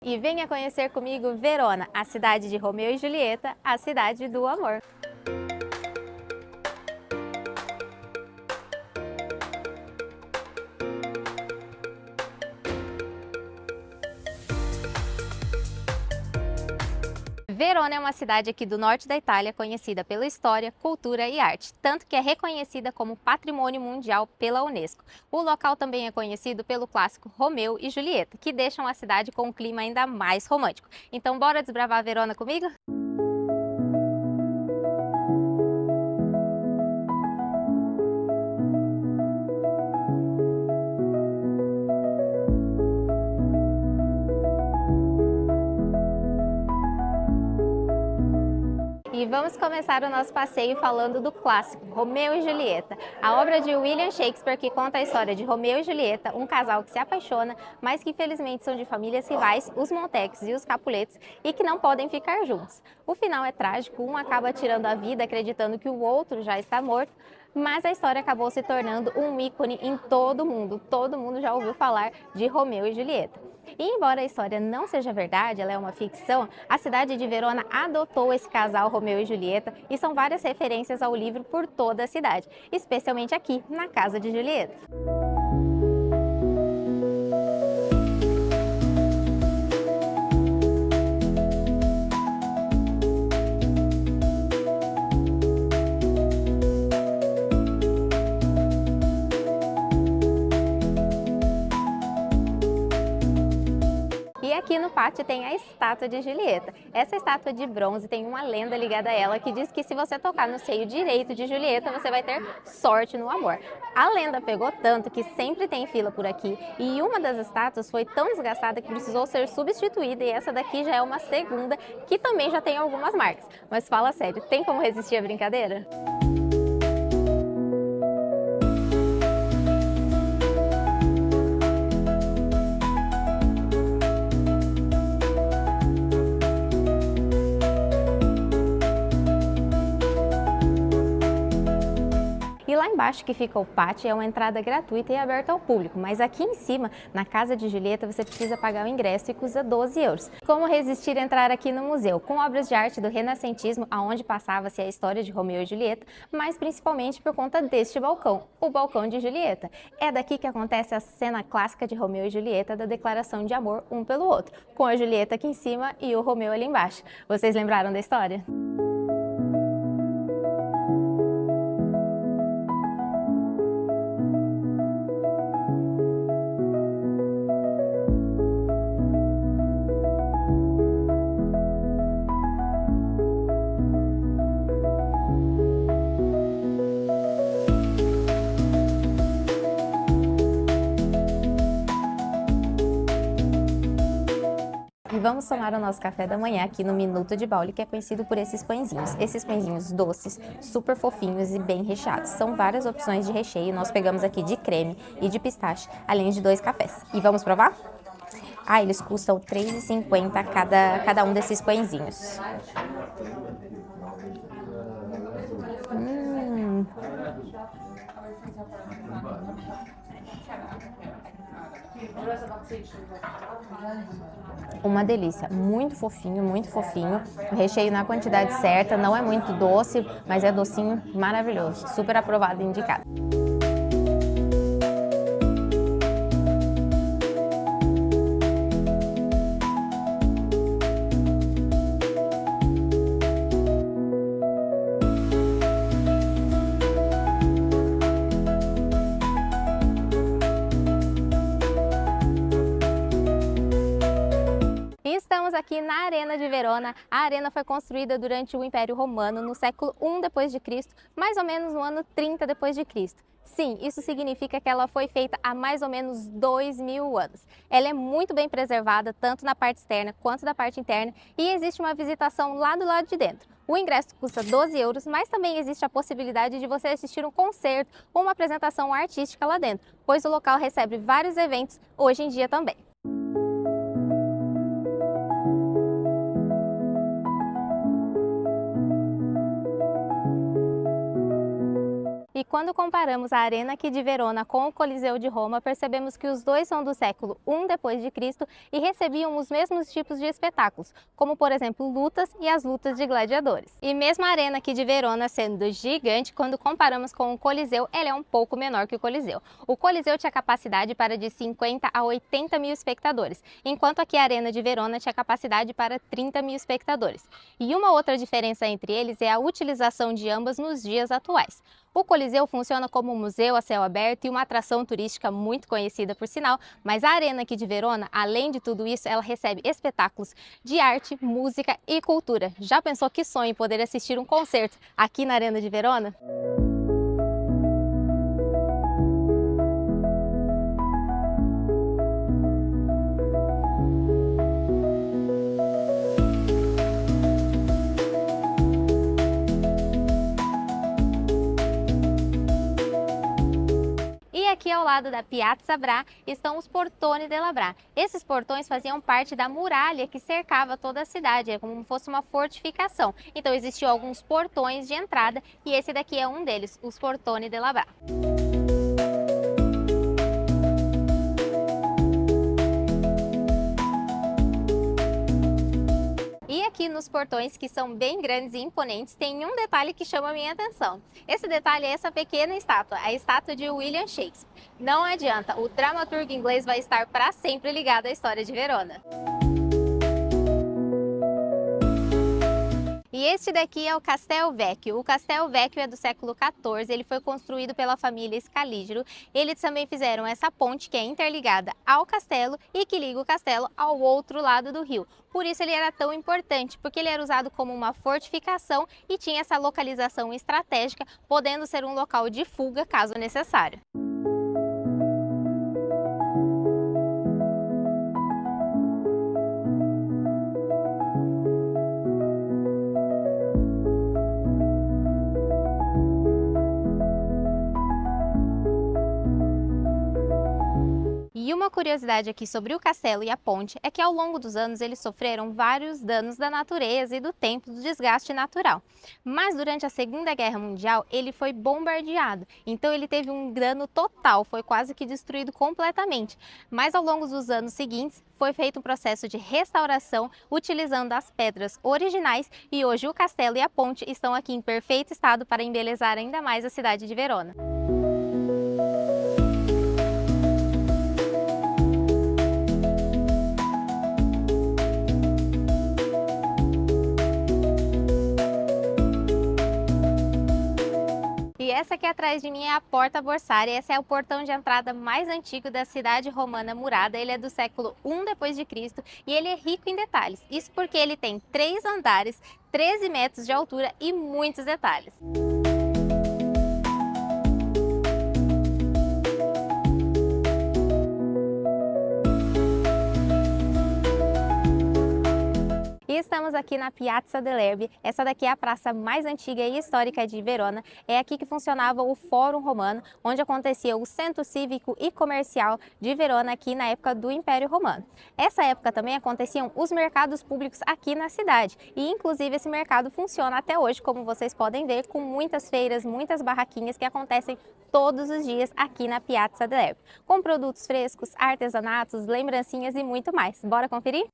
E venha conhecer comigo Verona, a cidade de Romeu e Julieta, a cidade do amor. Verona é uma cidade aqui do norte da Itália conhecida pela história, cultura e arte, tanto que é reconhecida como Patrimônio Mundial pela Unesco. O local também é conhecido pelo clássico Romeu e Julieta, que deixam a cidade com um clima ainda mais romântico. Então bora desbravar Verona comigo? E vamos começar o nosso passeio falando do clássico Romeu e Julieta, a obra de William Shakespeare que conta a história de Romeu e Julieta, um casal que se apaixona, mas que infelizmente são de famílias rivais, os Montecos e os Capulets, e que não podem ficar juntos. O final é trágico, um acaba tirando a vida acreditando que o outro já está morto, mas a história acabou se tornando um ícone em todo mundo já ouviu falar de Romeu e Julieta. E embora a história não seja verdade, ela é uma ficção, a cidade de Verona adotou esse casal Romeu e Julieta e são várias referências ao livro por toda a cidade, especialmente aqui, na casa de Julieta. E aqui no pátio tem a estátua de Julieta. Essa estátua de bronze tem uma lenda ligada a ela que diz que se você tocar no seio direito de Julieta, você vai ter sorte no amor. A lenda pegou tanto que sempre tem fila por aqui e uma das estátuas foi tão desgastada que precisou ser substituída e essa daqui já é uma segunda que também já tem algumas marcas. Mas fala sério, tem como resistir à brincadeira? E lá embaixo que fica o pátio é uma entrada gratuita e aberta ao público, mas aqui em cima, na casa de Julieta, você precisa pagar o ingresso e custa 12 euros. Como resistir a entrar aqui no museu? Com obras de arte do renascentismo, aonde passava-se a história de Romeu e Julieta, mas principalmente por conta deste balcão, o balcão de Julieta. É daqui que acontece a cena clássica de Romeu e Julieta da declaração de amor um pelo outro, com a Julieta aqui em cima e o Romeu ali embaixo. Vocês lembraram da história? E vamos tomar o nosso café da manhã aqui no Minuto de Baule, que é conhecido por esses pãezinhos. Esses pãezinhos doces, super fofinhos e bem recheados. São várias opções de recheio, nós pegamos aqui de creme e de pistache, além de 2 cafés. E vamos provar? Ah, eles custam R$ 3,50 cada um desses pãezinhos. Hum. Uma delícia, muito fofinho, muito fofinho. O recheio na quantidade certa, não é muito doce, mas é docinho, maravilhoso. Super aprovado e indicado. E estamos aqui na Arena de Verona. A arena foi construída durante o Império Romano no século I d.C., mais ou menos no ano 30 d.C. Sim, isso significa que ela foi feita há mais ou menos 2.000 anos. Ela é muito bem preservada, tanto na parte externa quanto da parte interna, e existe uma visitação lá do lado de dentro. O ingresso custa 12 euros, mas também existe a possibilidade de você assistir um concerto ou uma apresentação artística lá dentro, pois o local recebe vários eventos hoje em dia também. E quando comparamos a Arena aqui de Verona com o Coliseu de Roma, percebemos que os dois são do século I depois de Cristo e recebiam os mesmos tipos de espetáculos, como por exemplo lutas e as lutas de gladiadores. E mesmo a Arena aqui de Verona sendo gigante, quando comparamos com o Coliseu, ela é um pouco menor que o Coliseu. O Coliseu tinha capacidade para de 50 a 80 mil espectadores, enquanto aqui a Arena de Verona tinha capacidade para 30 mil espectadores. E uma outra diferença entre eles é a utilização de ambas nos dias atuais. O Coliseu funciona como um museu a céu aberto e uma atração turística muito conhecida por sinal, mas a Arena aqui de Verona, além de tudo isso, ela recebe espetáculos de arte, música e cultura. Já pensou que sonho poder assistir um concerto aqui na Arena de Verona? E aqui ao lado da Piazza Bra estão os Portoni della Bra. Esses portões faziam parte da muralha que cercava toda a cidade, é como se fosse uma fortificação. Então existiam alguns portões de entrada e esse daqui é um deles, os Portoni della Bra. E aqui nos portões, que são bem grandes e imponentes, tem um detalhe que chama a minha atenção. Esse detalhe é essa pequena estátua, a estátua de William Shakespeare. Não adianta, o dramaturgo inglês vai estar para sempre ligado à história de Verona. E este daqui é o Castel Vecchio. O Castel Vecchio é do século XIV, ele foi construído pela família Scalígero. Eles também fizeram essa ponte que é interligada ao castelo e que liga o castelo ao outro lado do rio. Por isso ele era tão importante, porque ele era usado como uma fortificação e tinha essa localização estratégica, podendo ser um local de fuga caso necessário. E uma curiosidade aqui sobre o castelo e a ponte é que ao longo dos anos eles sofreram vários danos da natureza e do tempo do desgaste natural. Mas durante a Segunda Guerra Mundial ele foi bombardeado, então ele teve um dano total, foi quase que destruído completamente. Mas ao longo dos anos seguintes foi feito um processo de restauração utilizando as pedras originais e hoje o castelo e a ponte estão aqui em perfeito estado para embelezar ainda mais a cidade de Verona. E essa aqui atrás de mim é a Porta Borsária, esse é o portão de entrada mais antigo da cidade romana murada, ele é do século I depois de Cristo e ele é rico em detalhes, isso porque ele tem 3 andares, 13 metros de altura e muitos detalhes. E estamos aqui na Piazza dell'Erbe. Essa daqui é a praça mais antiga e histórica de Verona. É aqui que funcionava o Fórum Romano, onde acontecia o centro cívico e comercial de Verona aqui na época do Império Romano. Essa época também aconteciam os mercados públicos aqui na cidade e inclusive esse mercado funciona até hoje, como vocês podem ver, com muitas feiras, muitas barraquinhas que acontecem todos os dias aqui na Piazza dell'Erbe, com produtos frescos, artesanatos, lembrancinhas e muito mais. Bora conferir?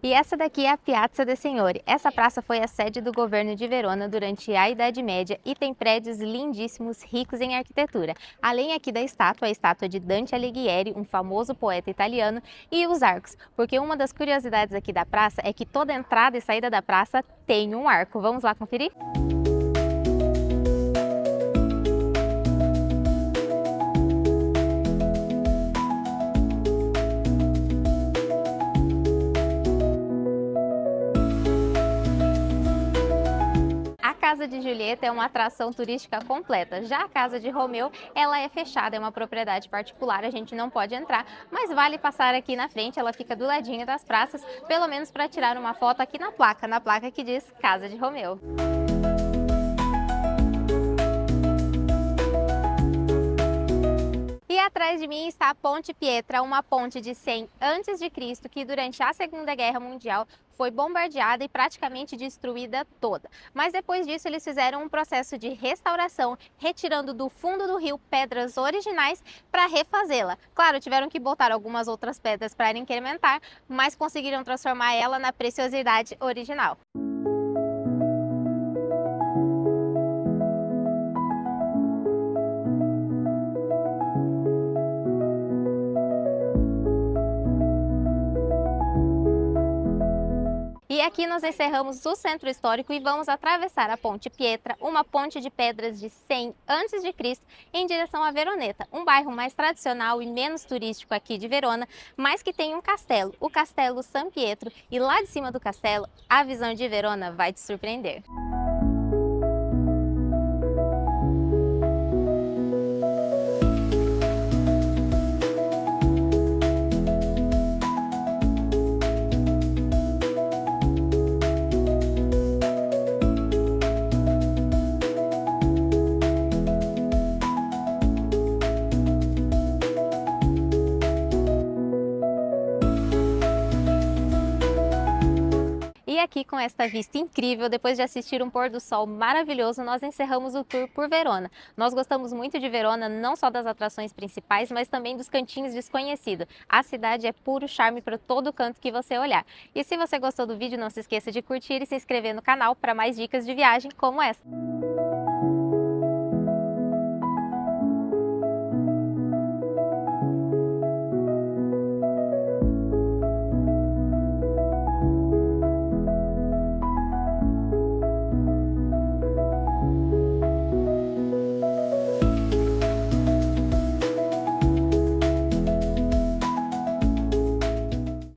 E essa daqui é a Piazza de Signori. Essa praça foi a sede do governo de Verona durante a Idade Média e tem prédios lindíssimos, ricos em arquitetura. Além aqui da estátua, a estátua de Dante Alighieri, um famoso poeta italiano, e os arcos, porque uma das curiosidades aqui da praça é que toda entrada e saída da praça tem um arco. Vamos lá conferir? A Casa de Julieta é uma atração turística completa. Já a Casa de Romeu, ela é fechada, é uma propriedade particular, a gente não pode entrar, mas vale passar aqui na frente, ela fica do ladinho das praças, pelo menos para tirar uma foto aqui na placa que diz Casa de Romeu. E atrás de mim está a Ponte Pietra, uma ponte de 100 a.C. que durante a Segunda Guerra Mundial foi bombardeada e praticamente destruída toda. Mas depois disso eles fizeram um processo de restauração, retirando do fundo do rio pedras originais para refazê-la. Claro, tiveram que botar algumas outras pedras para incrementar, mas conseguiram transformar ela na preciosidade original. E aqui nós encerramos o centro histórico e vamos atravessar a Ponte Pietra, uma ponte de pedras de 100 a.C., em direção a Veroneta, um bairro mais tradicional e menos turístico aqui de Verona, mas que tem um castelo, o Castelo San Pietro, e lá de cima do castelo, a visão de Verona vai te surpreender. E aqui com esta vista incrível, depois de assistir um pôr do sol maravilhoso, nós encerramos o tour por Verona. Nós gostamos muito de Verona, não só das atrações principais, mas também dos cantinhos desconhecidos. A cidade é puro charme para todo canto que você olhar. E se você gostou do vídeo, não se esqueça de curtir e se inscrever no canal para mais dicas de viagem como essa.